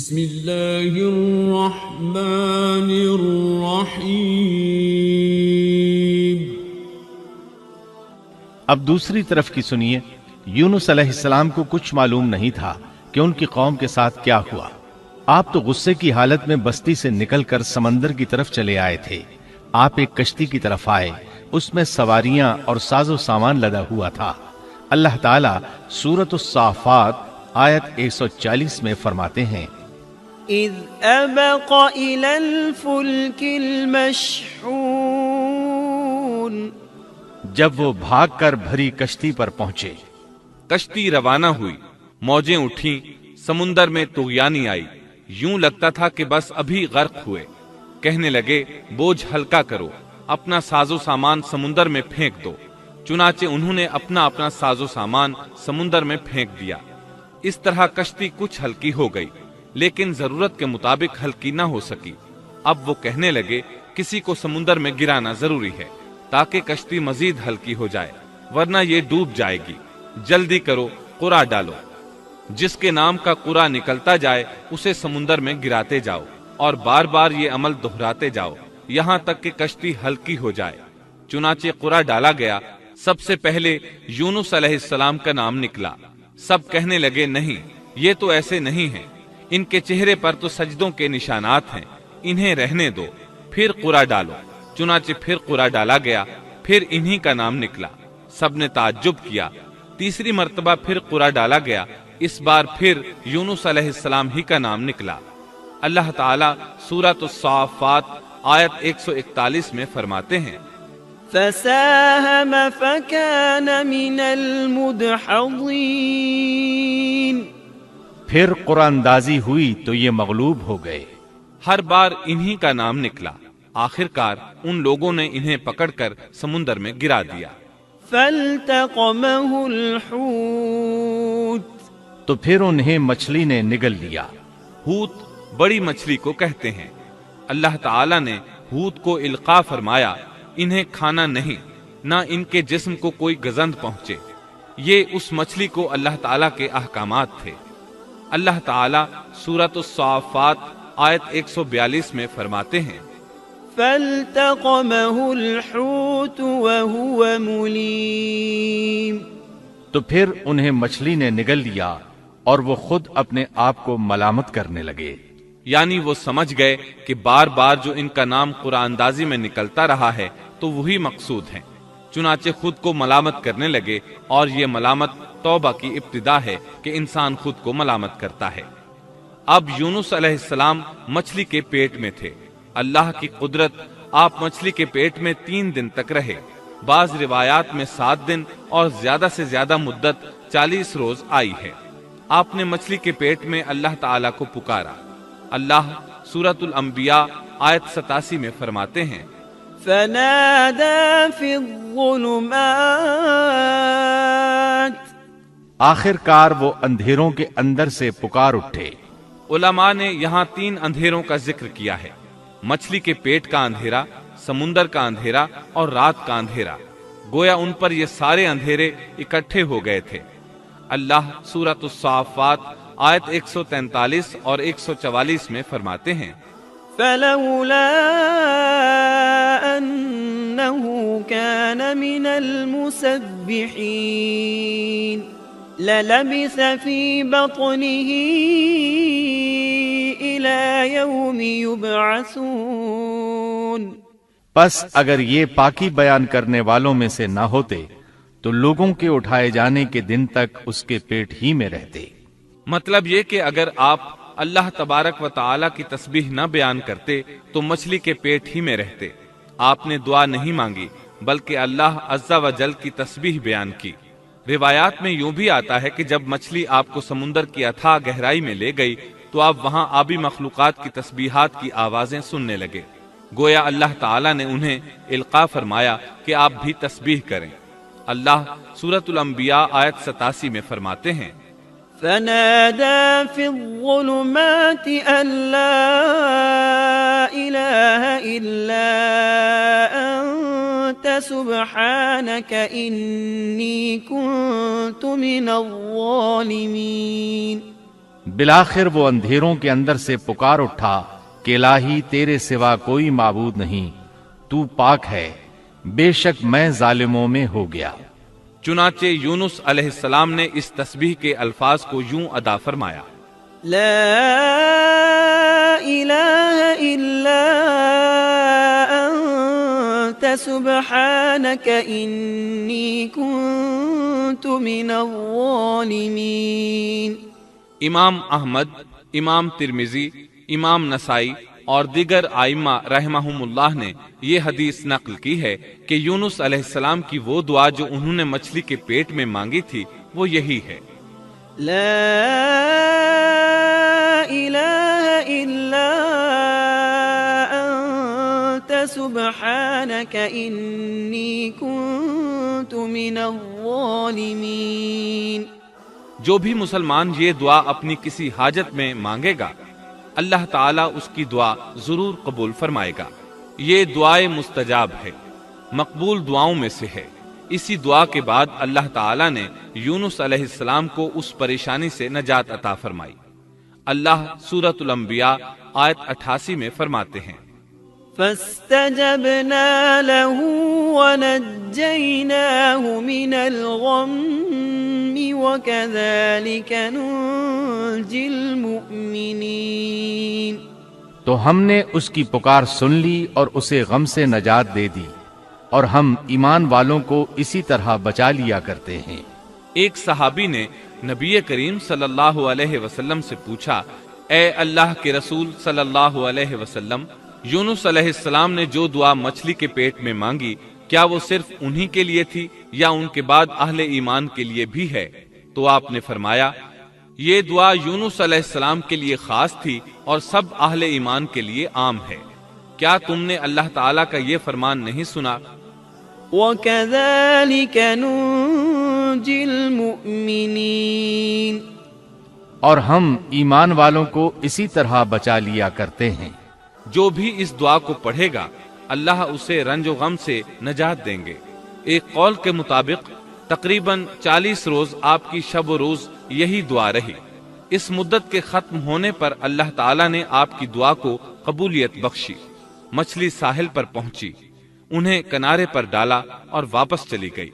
بسم اللہ الرحمن الرحیم۔ اب دوسری طرف کی سنیے، یونس علیہ السلام کو کچھ معلوم نہیں تھا کہ ان کی قوم کے ساتھ کیا ہوا۔ آپ تو غصے کی حالت میں بستی سے نکل کر سمندر کی طرف چلے آئے تھے۔ آپ ایک کشتی کی طرف آئے، اس میں سواریاں اور ساز و سامان لدا ہوا تھا۔ اللہ تعالیٰ سورۃ الصافات آیت 140 میں فرماتے ہیں، اذ ابق الى الفلك المشحون، جب وہ بھاگ کر بھری کشتی پر پہنچے۔ کشتی روانہ ہوئی، موجیں اٹھیں، سمندر میں طغیانی آئی، یوں لگتا تھا کہ بس ابھی غرق ہوئے۔ کہنے لگے بوجھ ہلکا کرو، اپنا ساز و سامان سمندر میں پھینک دو۔ چنانچہ انہوں نے اپنا ساز و سامان سمندر میں پھینک دیا۔ اس طرح کشتی کچھ ہلکی ہو گئی، لیکن ضرورت کے مطابق ہلکی نہ ہو سکی۔ اب وہ کہنے لگے کسی کو سمندر میں گرانا ضروری ہے تاکہ کشتی مزید ہلکی ہو جائے، ورنہ یہ ڈوب جائے گی۔ جلدی کرو، قرع ڈالو۔ جس کے نام کا قرع نکلتا جائے اسے سمندر میں گراتے جاؤ، اور بار بار یہ عمل دہراتے جاؤ یہاں تک کہ کشتی ہلکی ہو جائے۔ چنانچہ قرع ڈالا گیا۔ سب سے پہلے یونس علیہ السلام کا نام نکلا۔ سب کہنے لگے نہیں، یہ تو ایسے نہیں ہیں، ان کے چہرے پر تو سجدوں کے نشانات ہیں، انہیں رہنے دو، پھر قرع ڈالو۔ چنانچہ پھر قرع ڈالا گیا، پھر انہی کا نام نکلا۔ سب نے تعجب کیا۔ تیسری مرتبہ پھر قرع ڈالا گیا، اس بار پھر یونس علیہ السلام ہی کا نام نکلا۔ اللہ تعالیٰ سورۃ الصافات آیت 141 میں فرماتے ہیں، فساهم فكان من المدحضين، پھر قرآن اندازی ہوئی تو یہ مغلوب ہو گئے۔ ہر بار انہی کا نام نکلا۔ آخرکار ان لوگوں نے انہیں پکڑ کر سمندر میں گرا دیا۔ فالتقمه الحوت، تو پھر انہیں مچھلی نے نگل لیا۔ حوت بڑی مچھلی کو کہتے ہیں۔ اللہ تعالیٰ نے حوت کو القاء فرمایا، انہیں کھانا نہیں، نہ ان کے جسم کو کوئی گزند پہنچے۔ یہ اس مچھلی کو اللہ تعالیٰ کے احکامات تھے۔ اللہ تعالیٰ سورۃ الصافات آیت 142 میں فرماتے ہیں، فالتقمه الحوت وهو مليم، تو پھر انہیں مچھلی نے نگل لیا اور وہ خود اپنے آپ کو ملامت کرنے لگے۔ یعنی وہ سمجھ گئے کہ بار بار جو ان کا نام قرآن اندازی میں نکلتا رہا ہے تو وہی مقصود ہیں۔ چنانچہ خود کو ملامت کرنے لگے، اور یہ ملامت توبہ کی ابتدا ہے کہ انسان خود کو ملامت کرتا ہے۔ اب یونس علیہ السلام مچھلی کے پیٹ میں تھے۔ اللہ کی قدرت، آپ مچھلی کے پیٹ میں 3 دن تک رہے۔ بعض روایات میں 7 دن اور زیادہ سے زیادہ مدت 40 روز آئی ہے۔ آپ نے مچھلی کے پیٹ میں اللہ تعالیٰ کو پکارا۔ اللہ سورۃ الانبیاء آیت 87 میں فرماتے ہیں، فنادى في الظلمات، آخر کار وہ اندھیروں کے اندر سے پکار اٹھے۔ علماء نے یہاں 3 اندھیروں کا ذکر کیا ہے، مچھلی کے پیٹ کا اندھیرا، سمندر کا اندھیرا اور رات کا اندھیرا۔ گویا ان پر یہ سارے اندھیرے اکٹھے ہو گئے تھے۔ اللہ سورۃ الصافات آیت 143 اور 144 میں فرماتے ہیں، فلولا أنه كان من المسبحين للبث في بطنه إلى يوم يبعثون، پس اگر یہ پاکی بیان کرنے والوں میں سے نہ ہوتے تو لوگوں کے اٹھائے جانے کے دن تک اس کے پیٹ ہی میں رہتے۔ مطلب یہ کہ اگر آپ اللہ تبارک و تعالی کی تسبیح نہ بیان کرتے تو مچھلی کے پیٹ ہی میں رہتے۔ آپ نے دعا نہیں مانگی بلکہ اللہ عز و جل کی تسبیح بیان کی۔ روایات میں یوں بھی آتا ہے کہ جب مچھلی آپ کو سمندر کی اتھاہ گہرائی میں لے گئی تو آپ وہاں آبی مخلوقات کی تسبیحات کی آوازیں سننے لگے۔ گویا اللہ تعالیٰ نے انہیں القاء فرمایا کہ آپ بھی تسبیح کریں۔ اللہ سورۃ الانبیاء آیت 87 میں فرماتے ہیں، فنادى في الظلمات أن لا إله إلا أنت سبحانك إني كنت من الظالمين، بلاخر وہ اندھیروں کے اندر سے پکار اٹھا کہ الہی تیرے سوا کوئی معبود نہیں، تو پاک ہے، بے شک میں ظالموں میں ہو گیا۔ چنانچہ یونس علیہ السلام نے اس تسبیح کے الفاظ کو یوں ادا فرمایا: لا إله إلا أنت سبحانك إني كنت من الظالمين۔ امام احمد، امام ترمذی، امام نسائی اور دیگر ائمہ رحمہم اللہ نے یہ حدیث نقل کی ہے کہ یونس علیہ السلام کی وہ دعا جو انہوں نے مچھلی کے پیٹ میں مانگی تھی وہ یہی ہے: لا إله إلا أنت سبحانك إني كنت من الظالمين۔ جو بھی مسلمان یہ دعا اپنی کسی حاجت میں مانگے گا، اللہ تعالیٰ اس کی دعا ضرور قبول فرمائے گا۔ یہ دعائے مستجاب ہے، مقبول دعاؤں میں سے ہے۔ اسی دعا کے بعد اللہ تعالیٰ نے یونس علیہ السلام کو اس پریشانی سے نجات عطا فرمائی۔ اللہ سورۃ الانبیاء آیت 88 میں فرماتے ہیں: فاستجبنا له ونجيناه من الغم وكذلك ننجي المؤمنين۔ تو ہم نے اس کی پکار سن لی اور اسے غم سے نجات دے دی، اور ہم ایمان والوں کو اسی طرح بچا لیا کرتے ہیں۔ ایک صحابی نے نبی کریم صلی اللہ علیہ وسلم سے پوچھا: اے اللہ کے رسول صلی اللہ علیہ وسلم، یونس علیہ السلام نے جو دعا مچھلی کے پیٹ میں مانگی، کیا وہ صرف انہی کے لیے تھی یا ان کے بعد اہل ایمان کے لیے بھی ہے؟ تو آپ نے فرمایا: یہ دعا یونس علیہ السلام کے لیے خاص تھی اور سب اہل ایمان کے لیے عام ہے۔ کیا تم نے اللہ تعالیٰ کا یہ فرمان نہیں سنا؟ وَكَذَلِكَ نُنْجِي الْمُؤْمِنِينَ۔ اور ہم ایمان والوں کو اسی طرح بچا لیا کرتے ہیں۔ جو بھی اس دعا کو پڑھے گا اللہ اسے رنج و غم سے نجات دیں گے۔ ایک قول کے مطابق تقریباً 40 روز آپ کی شب و روز یہی دعا رہی۔ اس مدت کے ختم ہونے پر اللہ تعالیٰ نے آپ کی دعا کو قبولیت بخشی۔ مچھلی ساحل پر پہنچی، انہیں کنارے پر ڈالا اور واپس چلی گئی۔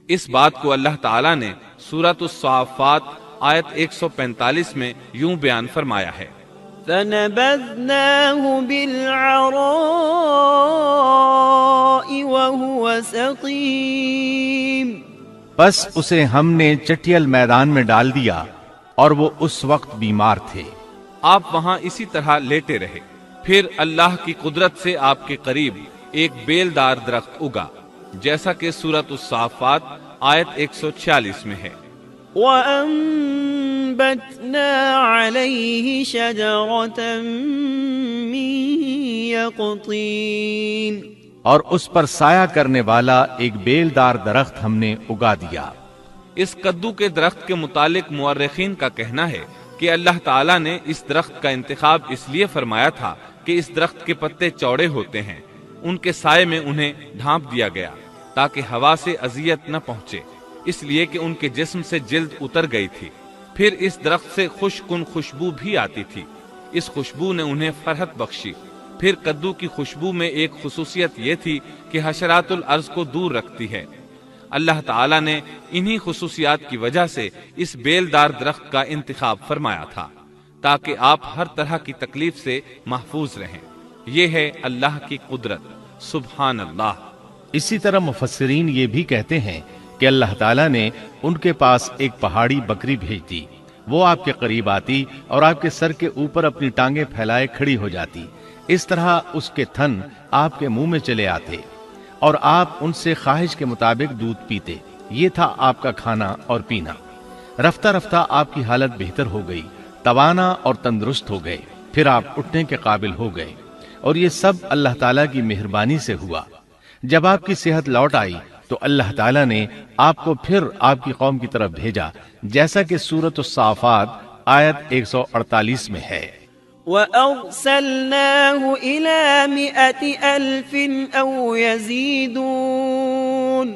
اس بات کو اللہ تعالیٰ نے سورۃ الصافات آیت 145 میں یوں بیان فرمایا ہے: فَنَبَذْنَاهُ بِالْعَرَاءِ وَهُوَ سَقِيمٌ۔ پس اسے ہم نے چٹیل میدان میں ڈال دیا اور وہ اس وقت بیمار تھے۔ آپ وہاں اسی طرح لیٹے رہے۔ پھر اللہ کی قدرت سے آپ کے قریب ایک بیلدار درخت اگا، جیسا کہ سورۃ الصافات آیت 146 میں ہے: وَأَنبَتْنَا عَلَيْهِ شَجَرَةً مِّن يَقْطِينٍ۔ اور اس پر سایہ کرنے والا ایک بیلدار درخت ہم نے اگا دیا۔ اس کدو کے درخت کے متعلق مورخین کا کہنا ہے کہ اللہ تعالیٰ نے اس درخت کا انتخاب اس لیے فرمایا تھا کہ اس درخت کے پتے چوڑے ہوتے ہیں، ان کے سائے میں انہیں ڈھانپ دیا گیا تاکہ ہوا سے اذیت نہ پہنچے، اس لیے کہ ان کے جسم سے جلد اتر گئی تھی۔ پھر اس درخت سے خوش کن خوشبو بھی آتی تھی، اس خوشبو نے انہیں فرحت بخشی۔ پھر کدو کی خوشبو میں ایک خصوصیت یہ تھی کہ حشرات الارض کو دور رکھتی ہے۔ اللہ تعالیٰ نے انہی خصوصیات کی وجہ سے اس بیلدار درخت کا انتخاب فرمایا تھا تاکہ آپ ہر طرح کی تکلیف سے محفوظ رہیں۔ یہ ہے اللہ کی قدرت، سبحان اللہ۔ اسی طرح مفسرین یہ بھی کہتے ہیں کہ اللہ تعالیٰ نے ان کے پاس ایک پہاڑی بکری بھیج دی، وہ آپ کے قریب آتی اور آپ کے سر کے اوپر اپنی ٹانگیں پھیلائے کھڑی ہو جاتی۔ اس طرح اس کے تھن آپ کے منہ میں چلے آتے اور آپ ان سے خواہش کے مطابق دودھ پیتے۔ یہ تھا آپ کا کھانا اور پینا۔ رفتہ رفتہ آپ کی حالت بہتر ہو گئی، توانا اور تندرست ہو گئے، پھر آپ اٹھنے کے قابل ہو گئے، اور یہ سب اللہ تعالیٰ کی مہربانی سے ہوا۔ جب آپ کی صحت لوٹ آئی تو اللہ تعالیٰ نے آپ کو پھر آپ کی قوم کی طرف بھیجا، جیسا کہ سورۃ الصافات آیت 148 میں ہے: وَأَرْسَلْنَاهُ إِلَى 100,000 أَوْ يَزِيدُونَ۔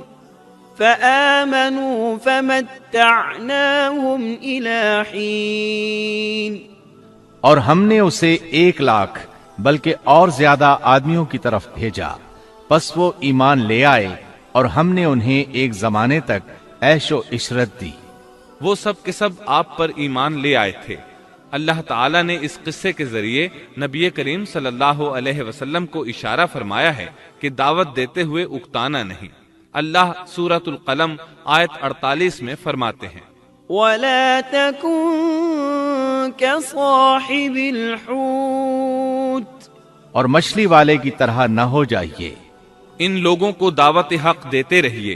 فآمنوا فمتعناهم إلى حين اور ہم نے اسے 1,00,000 بلکہ اور زیادہ آدمیوں کی طرف بھیجا، پس وہ ایمان لے آئے اور ہم نے انہیں ایک زمانے تک عیش و عشرت دی۔ وہ سب کے سب آپ پر ایمان لے آئے تھے۔ اللہ تعالیٰ نے اس قصے کے ذریعے نبی کریم صلی اللہ علیہ وسلم کو اشارہ فرمایا ہے کہ دعوت دیتے ہوئے اکتانا نہیں۔ اللہ سورۃ القلم آیت 48 میں فرماتے ہیں، ولا تكن كصاحب الحوت اور مچھلی والے کی طرح نہ ہو جائیے۔ ان لوگوں کو دعوت حق دیتے رہیے۔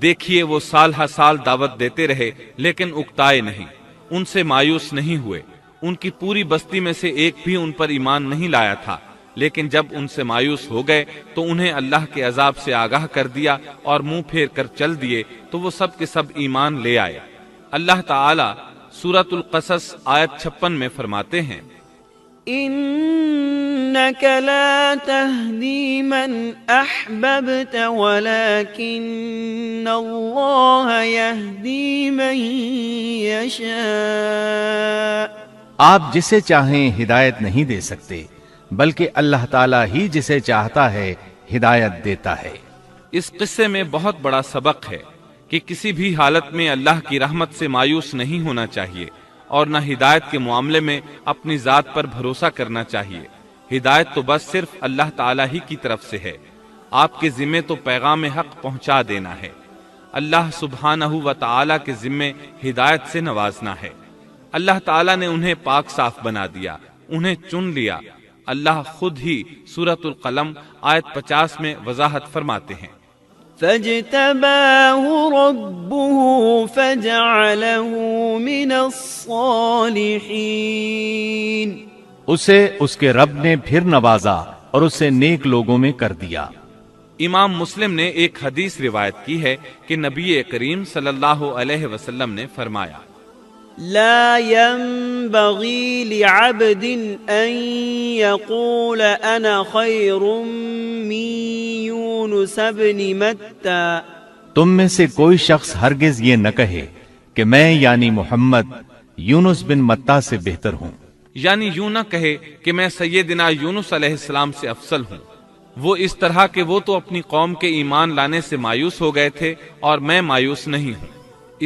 دیکھیے وہ سال ہر سال دعوت دیتے رہے لیکن اکتائے نہیں، ان سے مایوس نہیں ہوئے۔ ان کی پوری بستی میں سے ایک بھی ان پر ایمان نہیں لایا تھا، لیکن جب ان سے مایوس ہو گئے تو انہیں اللہ کے عذاب سے آگاہ کر دیا اور منہ پھیر کر چل دیے تو وہ سب کے سب ایمان لے آئے۔ اللہ تعالی سورۃ القصص آیت 56 میں فرماتے ہیں، إنك لا تهدي من أحببت ولكن الله يهدي من يشاء۔ آپ جسے چاہیں ہدایت نہیں دے سکتے، بلکہ اللہ تعالیٰ ہی جسے چاہتا ہے ہدایت دیتا ہے۔ اس قصے میں بہت بڑا سبق ہے کہ کسی بھی حالت میں اللہ کی رحمت سے مایوس نہیں ہونا چاہیے اور نہ ہدایت کے معاملے میں اپنی ذات پر بھروسہ کرنا چاہیے۔ ہدایت تو بس صرف اللہ تعالیٰ ہی کی طرف سے ہے، آپ کے ذمے تو پیغام حق پہنچا دینا ہے۔ اللہ سبحانہ و تعالیٰ کے ذمے ہدایت سے نوازنا ہے۔ اللہ تعالیٰ نے انہیں پاک صاف بنا دیا، انہیں چن لیا۔ اللہ خود ہی سورۃ القلم آیت 50 میں وضاحت فرماتے ہیں، فاجتباه ربه فجعله من الصالحين۔ اسے اس کے رب نے پھر نوازا اور اسے نیک لوگوں میں کر دیا۔ امام مسلم نے ایک حدیث روایت کی ہے کہ نبی کریم صلی اللہ علیہ وسلم نے فرمایا، لا ينبغي لعبد ان يقول انا خير من يونس بن متى۔ تم میں سے کوئی شخص ہرگز یہ نہ کہے کہ میں یعنی محمد یونس بن متا سے بہتر ہوں، یعنی یوں نہ کہے کہ میں سیدنا یونس علیہ السلام سے افضل ہوں، وہ اس طرح کہ وہ تو اپنی قوم کے ایمان لانے سے مایوس ہو گئے تھے اور میں مایوس نہیں ہوں۔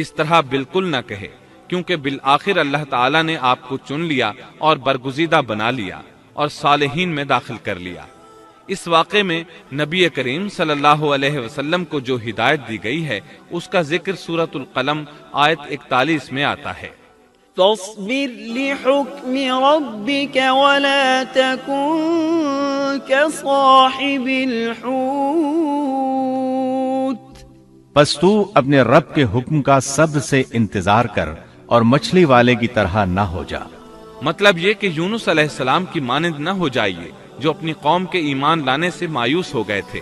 اس طرح بالکل نہ کہے، کیونکہ بالآخر اللہ تعالیٰ نے آپ کو چن لیا اور برگزیدہ بنا لیا اور صالحین میں داخل کر لیا۔ اس واقعے میں نبی کریم صلی اللہ علیہ وسلم کو جو ہدایت دی گئی ہے اس کا ذکر سورۃ القلم آیت 41 میں آتا ہے، فاصبر لحكم ربك ولا تكن كصاحب الحوت۔ پس تو اپنے رب کے حکم کا صبر سے انتظار کر اور مچھلی والے کی طرح نہ ہو جا۔ مطلب یہ کہ یونس علیہ السلام کی مانند نہ ہو جائیے جو اپنی قوم کے ایمان لانے سے مایوس ہو گئے تھے۔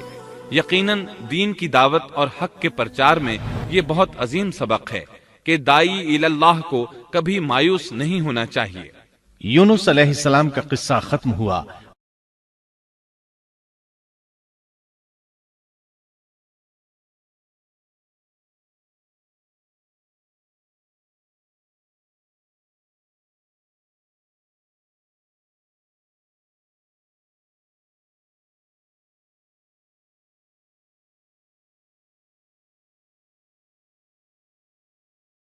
یقیناً دین کی دعوت اور حق کے پرچار میں یہ بہت عظیم سبق ہے کہ دائی اللہ کو کبھی مایوس نہیں ہونا چاہیے۔ یونس علیہ السلام کا قصہ ختم ہوا